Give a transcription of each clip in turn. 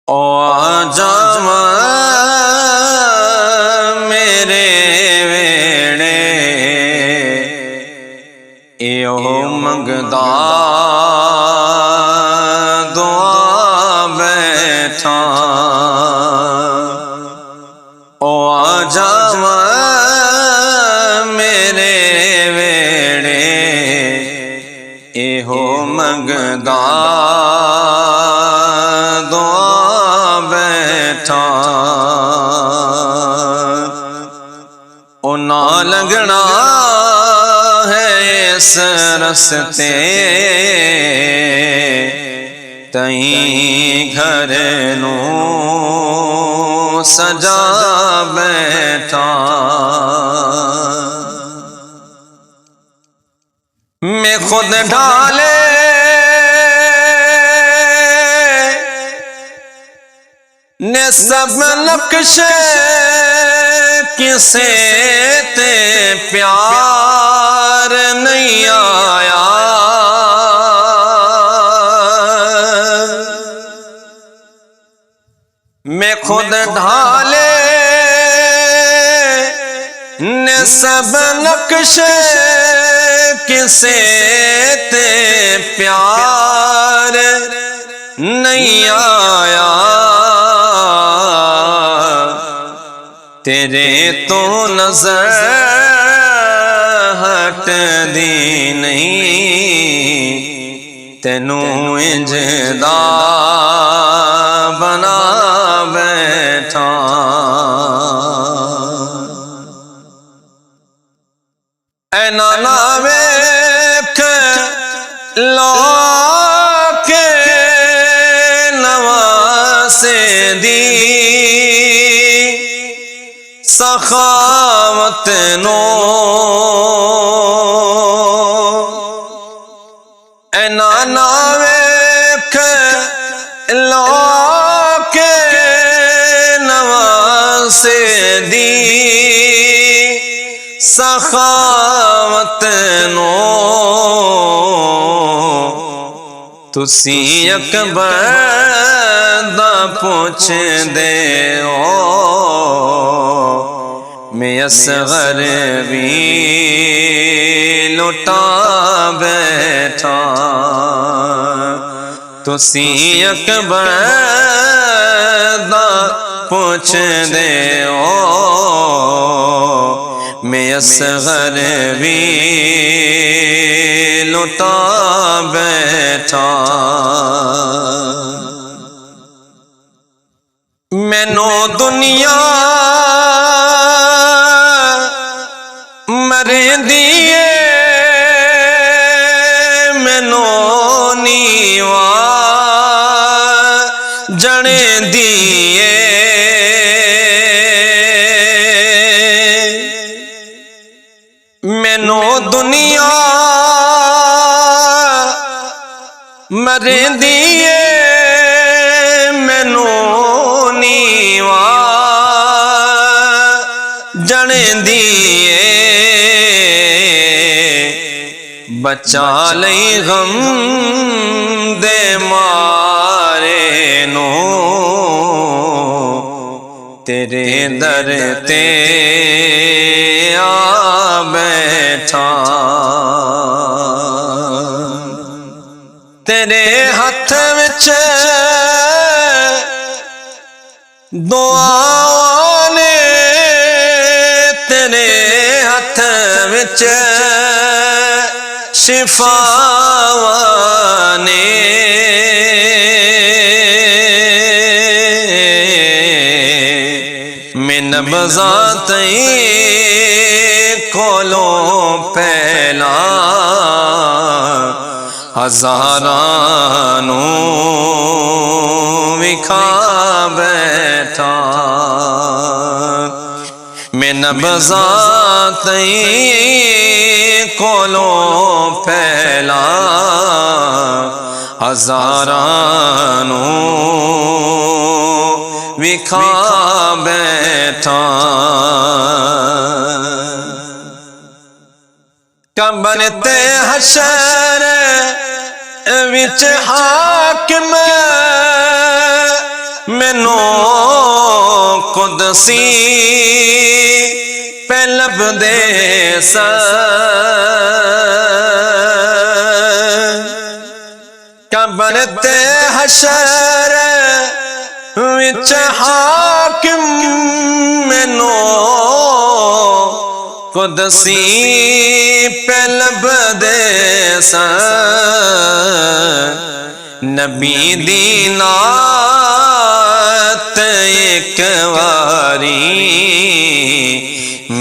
ओ आजावा मेरे वेड़े एओ मंगदा दुआ बैठा। ओ आजावा मेरे वेड़े एहो मंगदा ओ ना लगना है इस रस्ते तई घर नू सजा बैठा। मैं खुद ढाले ने सब नक्शे किसे ते प्यार नहीं आया। मैं खुद ढाले ने सब नक्शे किसे ते प्यार नहीं आया। तेरे तो नजर हट दी नहीं तेनू इंजदा बना बैठा। ऐना ना वेख लो के नवासे दी सखावत नो। ऐना ना वेख लो के नवासे दी सखावत नो। तुसी अकबर दा पुछ दे मैं असगर भी लुटा बैठा। तुसी अकबर दा पुछ दे मैं असगर भी लुटा बैठा। मैनू दुनिया मरेंदी मैनू नीवा जने दिए। मैनू दुनिया मरेंदी मैनू नीवा जने दिए। बचा लई गम दे मारे नो तेरे दर ते आ बैठा। तेरे हथ विच दुआवां ने तेरे हथ विच शिफावां ने। मैं नब्ज़ा तई कोलों पहला हज़ारां नू विखा बैठा। मैं नब्ज़ा तई कोलों पहला हज़ारां नू विखा बैठा। कबर ते हशर विच हाकिम मैनू कुदसी पे लभदे सन कब्र ते हशर विच हाकिम मैनू कुदसी पे लभदे सन नबी दी नात एक वारी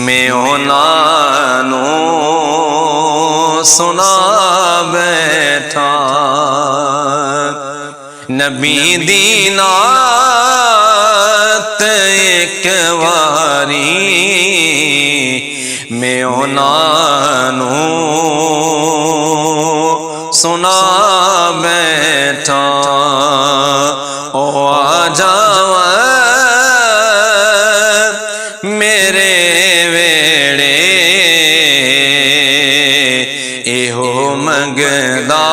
मैं उन्हां नूं सुना बैठा नबी दी नात एक वारी मैं उन्हां नूं सुना बैठा ओ आ जावा मेरे वेड़े एहो मंगदा